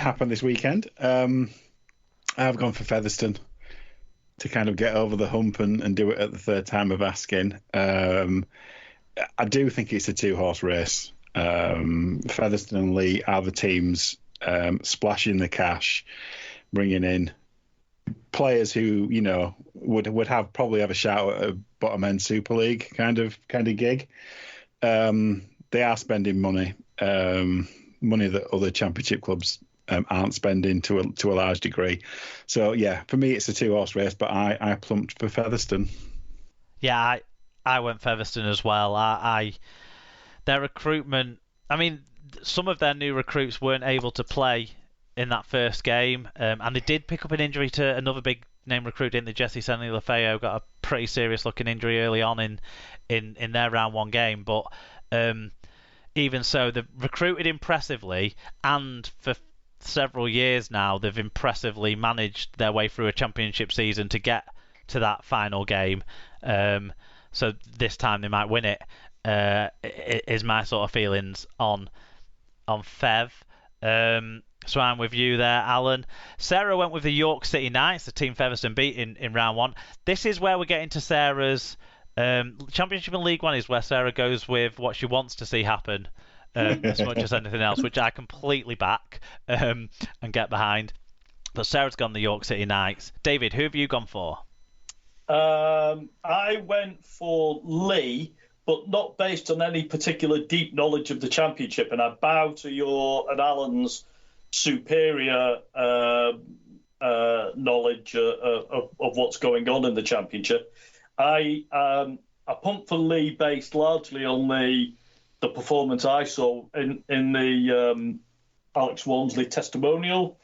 happen this weekend. I've gone for Featherstone to kind of get over the hump and do it at the third time of asking. I do think it's a two-horse race. Featherstone and Lee are the teams splashing the cash, bringing in players who would probably have a shout at a bottom end Super League kind of gig. They are spending money that other Championship clubs aren't spending to a large degree. So yeah, for me it's a two-horse race, but I plumped for Featherstone. Yeah, I went Featherstone as well. Their recruitment, I mean, some of their new recruits weren't able to play in that first game, and they did pick up an injury to another big name recruit, didn't they? Jesse Senni-Lefeo got a pretty serious looking injury early on in their round one game, but even so, they've recruited impressively, and for several years now they've impressively managed their way through a Championship season to get to that final game. So this time they might win it. Is my sort of feelings on Fev. So I'm with you there, Alan. Sarah went with the York City Knights, the team Featherstone beat in round one. This is where we get into Sarah's Championship and League One is where Sarah goes with what she wants to see happen as much as anything else, which I completely back and get behind. But Sarah's gone the York City Knights. David, who have you gone for? I went for Lee, but not based on any particular deep knowledge of the Championship, and I bow to your and Alan's superior knowledge of what's going on in the Championship. I pumped for Lee based largely on the performance I saw in the Alex Walmsley testimonial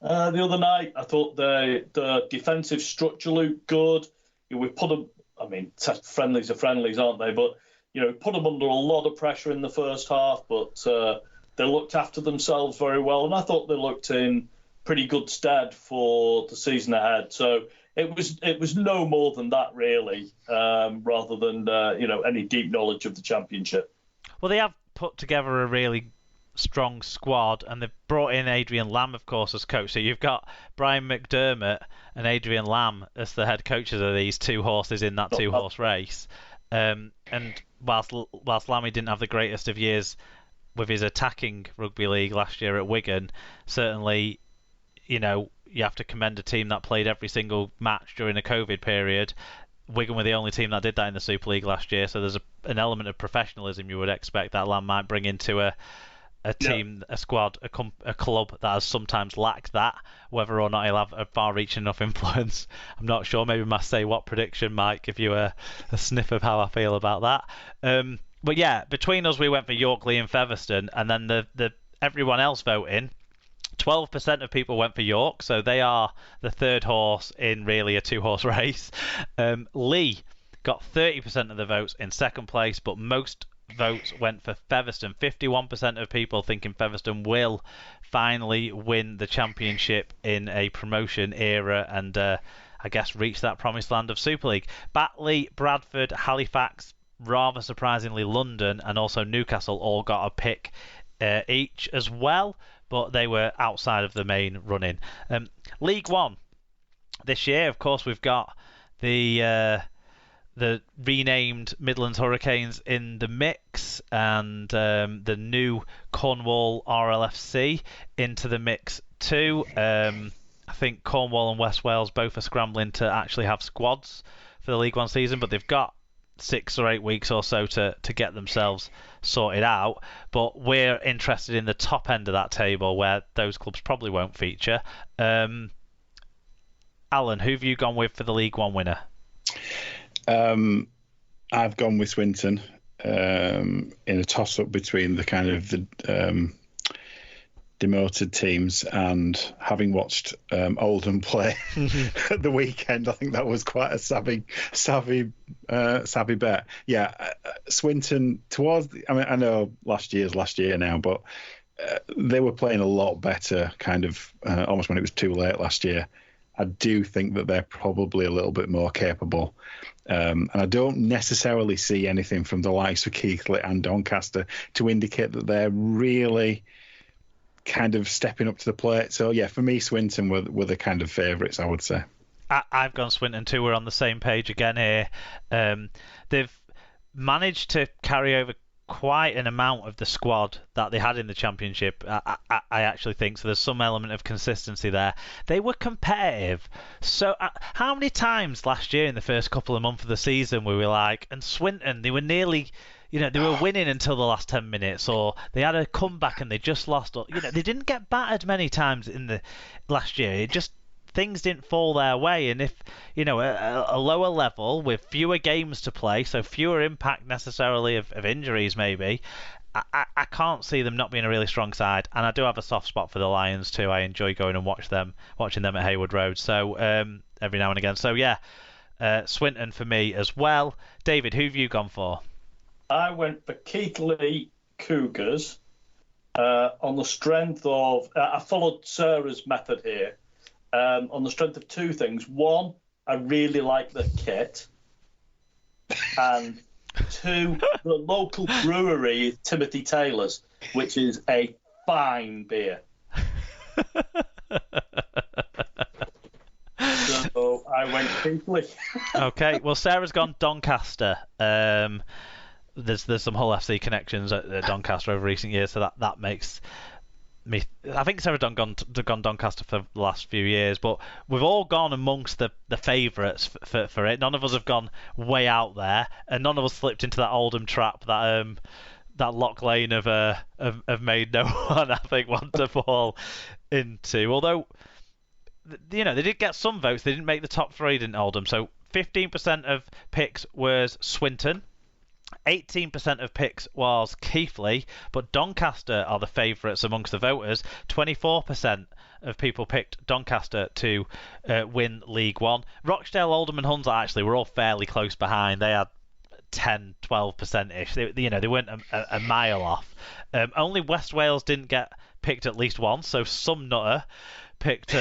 the other night. I thought the defensive structure looked good. We put them, I mean, friendlies are friendlies, aren't they? But put them under a lot of pressure in the first half, but they looked after themselves very well, and I thought they looked in pretty good stead for the season ahead. So it was no more than that, really, rather than any deep knowledge of the Championship. Well, they have put together a really strong squad, and they've brought in Adrian Lamb, of course, as coach. So you've got Brian McDermott and Adrian Lamb as the head coaches of these two horses in that two-horse race. And whilst Lammy didn't have the greatest of years with his attacking rugby league last year at Wigan, certainly, you have to commend a team that played every single match during the COVID period. Wigan were the only team that did that in the Super League last year, so there's an element of professionalism you would expect that Lamb might bring into a team, a squad, a club that has sometimes lacked that. Whether or not he'll have a far-reaching enough influence, I'm not sure. Maybe my say what prediction might give you a sniff of how I feel about that. But yeah, between us, we went for York, Lee and Featherstone, and then the everyone else voting, 12% of people went for York, so they are the third horse in really a two-horse race. Lee got 30% of the votes in second place, but most votes went for Featherstone. 51% of people thinking Featherstone will finally win the Championship in a promotion era and I guess reach that promised land of Super League. Batley, Bradford, Halifax, rather surprisingly London and also Newcastle all got a pick each as well, but they were outside of the main running. League One this year, of course, we've got the renamed Midlands Hurricanes in the mix and the new Cornwall RLFC into the mix too. I think Cornwall and West Wales both are scrambling to actually have squads for the League One season, but they've got 6 or 8 weeks or so to get themselves sorted out. But we're interested in the top end of that table where those clubs probably won't feature. Alan, who have you gone with for the League One winner? I've gone with Swinton in a toss-up between the kind of the demoted teams, and having watched Oldham play at the weekend, I think that was quite a savvy bet. Yeah, Swinton I know last year now, but they were playing a lot better, kind of almost when it was too late last year. I do think that they're probably a little bit more capable. And I don't necessarily see anything from the likes of Keighley and Doncaster to indicate that they're really kind of stepping up to the plate. So yeah, for me, Swinton were the kind of favourites, I would say. I've gone Swinton too. We're on the same page again here. They've managed to carry over quite an amount of the squad that they had in the Championship. I actually think so. There's some element of consistency there. They were competitive. So how many times last year in the first couple of months of the season we were like, and Swinton, they were nearly, they were winning until the last 10 minutes, or they had a comeback and they just lost. Or, they didn't get battered many times in the last year. It just things didn't fall their way, and if a lower level with fewer games to play, so fewer impact necessarily of injuries, maybe I can't see them not being a really strong side. And I do have a soft spot for the Lions too. I enjoy going and watching them at Hayward Road. So every now and again. So yeah, Swinton for me as well. David, who have you gone for? I went for Keighley Cougars on the strength of I followed Sarah's method here. On the strength of two things. One, I really like the kit. And two, the local brewery is Timothy Taylor's, which is a fine beer. So I went Keighley. Okay, well, Sarah's gone Doncaster. There's some Hull FC connections at Doncaster over recent years, so that makes me. I think Sarah's gone Doncaster for the last few years, but we've all gone amongst the favourites for it. None of us have gone way out there, and none of us slipped into that Oldham trap that Loch Lane have made no one, I think, want to fall into. Although, they did get some votes. They didn't make the top three, didn't Oldham? So 15% of picks was Swinton. 18% of picks was Keighley, but Doncaster are the favourites amongst the voters. 24% of people picked Doncaster to win League One. Rochdale, Oldham and Hunza actually were all fairly close behind. They had 10, 12%-ish. They weren't a mile off. Only West Wales didn't get picked at least once, so some nutter picked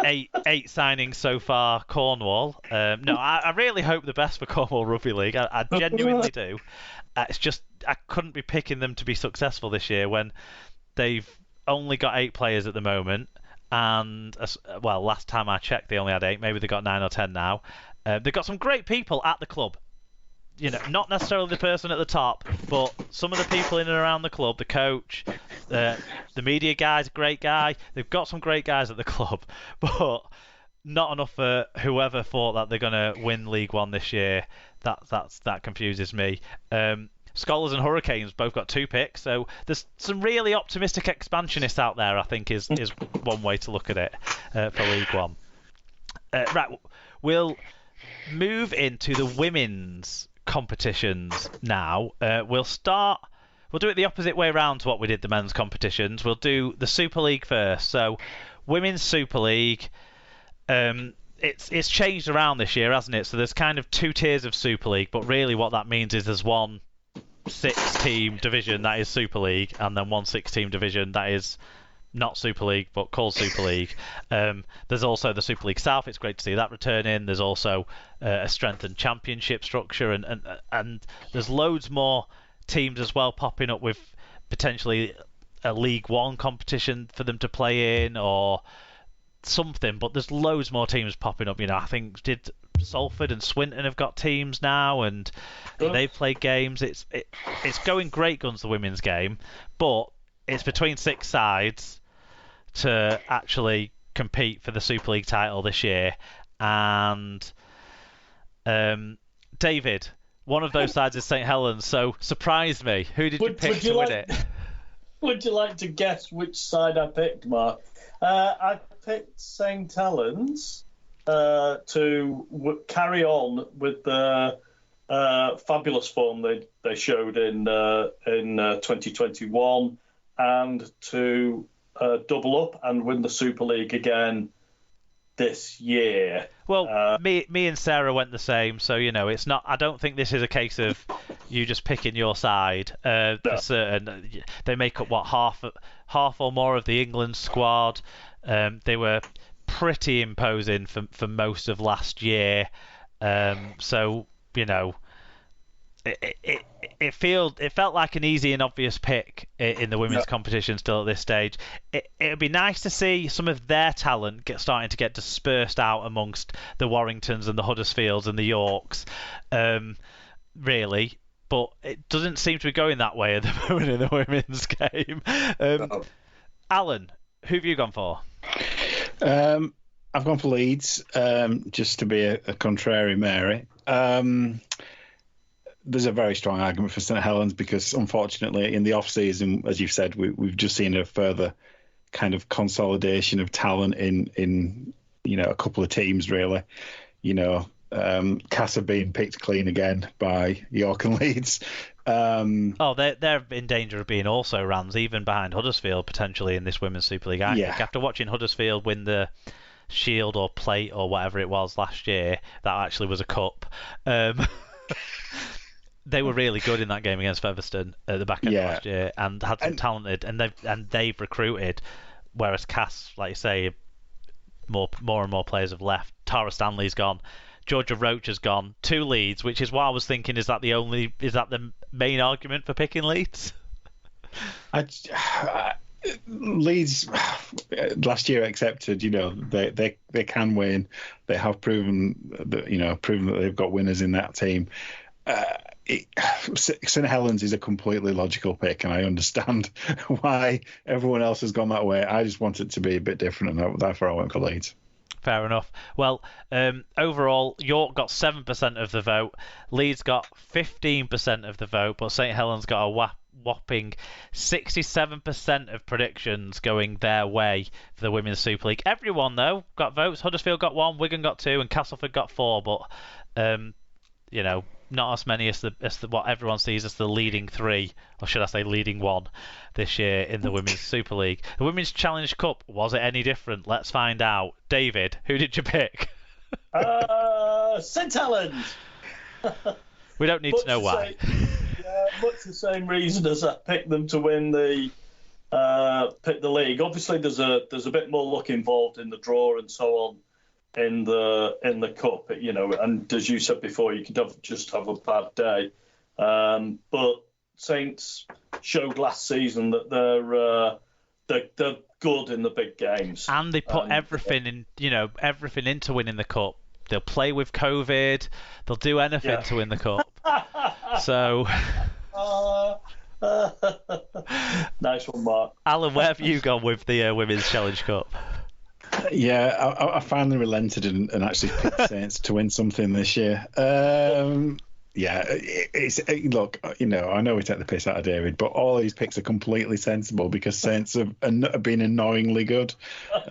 eight signings so far. Cornwall. No, I really hope the best for Cornwall Rugby League. I genuinely do. It's just I couldn't be picking them to be successful this year when they've only got 8 players at the moment. And well, last time I checked, they only had 8. Maybe they got 9 or 10 now. They've got some great people at the club. Not necessarily the person at the top, but some of the people in and around the club, the coach, the media guy's a great guy. They've got some great guys at the club, but not enough for whoever thought that they're going to win League One this year. That confuses me. Scholars and Hurricanes both got 2 picks, so there's some really optimistic expansionists out there, I think, is one way to look at it for League One. Right, we'll move into the women's competitions now. We'll do it the opposite way around to what we did the men's competitions. We'll do the Super League first. So, Women's Super League, it's changed around this year, hasn't it? So there's kind of 2 tiers of Super League, but really what that means is there's one 6-team division that is Super League, and then one 6-team division that is not Super League, but called Super League. There's also the Super League South. It's great to see that returning. There's also a strengthened championship structure, and there's loads more teams as well popping up with potentially a League One competition for them to play in or something. But there's loads more teams popping up. I think did Salford and Swinton have got teams now, and they've played games. It's going great guns, the women's game, but it's between 6 sides to actually compete for the Super League title this year. And David, one of those sides is St Helens, so surprise me. Who did you pick to win it? Would you like to guess which side I picked, Mark? I picked St Helens to carry on with the fabulous form they showed in 2021. And to double up and win the Super League again this year. Well, me and Sarah went the same, so it's not. I don't think this is a case of you just picking your side. No. For certain, they make up half or more of the England squad. They were pretty imposing for most of last year. So it felt like an easy and obvious pick in the women's competition still at this stage. It'd be nice to see some of their talent starting to get dispersed out amongst the Warringtons and the Huddersfields and the Yorks, really. But it doesn't seem to be going that way at the moment in the women's game. Alan, who have you gone for? I've gone for Leeds, just to be a contrary Mary. There's a very strong argument for St Helens because, unfortunately, in the off-season, as you've said, we've just seen a further kind of consolidation of talent in a couple of teams, really. Casa being picked clean again by York and Leeds. They're in danger of being also Rams, even behind Huddersfield, potentially, in this Women's Super League. I think after watching Huddersfield win the Shield or Plate or whatever it was last year, that actually was a cup. They were really good in that game against Featherstone at the back end of last year, and had some talented, and they've recruited. Whereas Cass, like you say, more and more players have left. Tara Stanley's gone. Georgia Roach has gone. 2 Leeds, which is what I was thinking. Is that the main argument for picking Leeds? Leeds last year accepted. They can win. They have proven that they've got winners in that team. St Helens is a completely logical pick, and I understand why everyone else has gone that way. I just want it to be a bit different, and therefore I went for Leeds. Fair enough. Well, overall, York got 7% of the vote, Leeds got 15% of the vote, but St Helens got a whopping 67% of predictions going their way for the Women's Super League. Everyone, though, got votes. Huddersfield got 1, Wigan got 2, and Castleford got 4, but not as many as what everyone sees as the leading 3, or should I say leading 1, this year in the Women's Super League. The Women's Challenge Cup, was it any different? Let's find out. David, who did you pick? St Helens. We don't need to know why. Much the same reason as I picked them to win the league. Obviously, there's a bit more luck involved in the draw and so on in the cup, and as you said before, you could just have a bad day. But Saints showed last season that they're good in the big games, and they put everything into winning the cup. They'll play with COVID. They'll do anything to win the cup. So. Nice one, Mark. Alan, where have you gone with the Women's Challenge Cup? Yeah, I finally relented and actually picked Saints to win something this year. Look, I know we take the piss out of David, but all these picks are completely sensible because Saints have been annoyingly good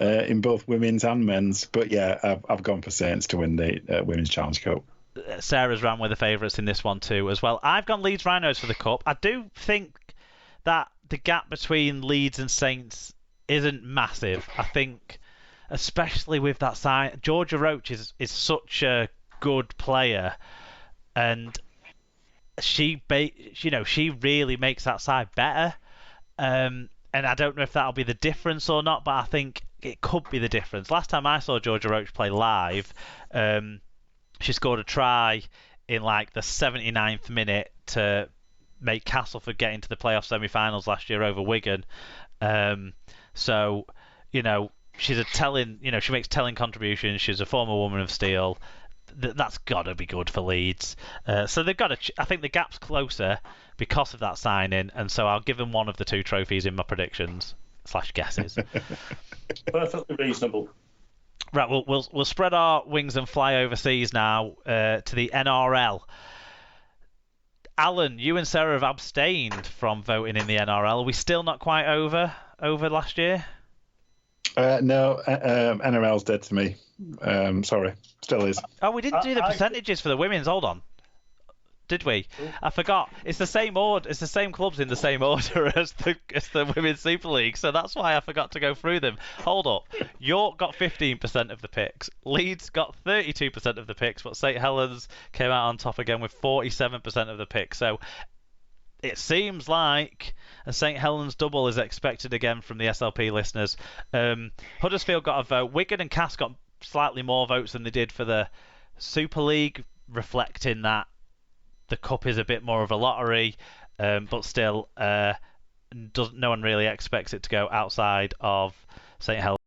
in both women's and men's. But yeah, I've gone for Saints to win the Women's Challenge Cup. Sarah's ran with the favourites in this one too as well. I've gone Leeds Rhinos for the cup. I do think that the gap between Leeds and Saints isn't massive. I think, especially with that side, Georgia Roach is such a good player, and she really makes that side better. And I don't know if that'll be the difference or not, but I think it could be the difference. Last time I saw Georgia Roach play live, she scored a try in like the 79th minute to make Castleford get into the playoff semi-finals last year over Wigan. So, she's she makes telling contributions. She's a former Woman of Steel. That's got to be good for Leeds. So they've got to. I think the gap's closer because of that signing, and so I'll give them one of the 2 trophies in my predictions / guesses. Perfectly reasonable. Right, we'll spread our wings and fly overseas now to the NRL. Alan, you and Sarah have abstained from voting in the NRL. Are we still not quite over last year? No, NRL's dead to me. Sorry, still is. Oh, we didn't do the percentages for the women's. Hold on. Did we? I forgot. It's the same order. It's the same clubs in the same order as the Women's Super League, so that's why I forgot to go through them. Hold up. York got 15% of the picks. Leeds got 32% of the picks, but St Helens came out on top again with 47% of the picks. So it seems like a St Helens double is expected again from the SLP listeners. Huddersfield got a vote. Wigan and Cass got slightly more votes than they did for the Super League, reflecting that the cup is a bit more of a lottery, but still, no one really expects it to go outside of St Helens.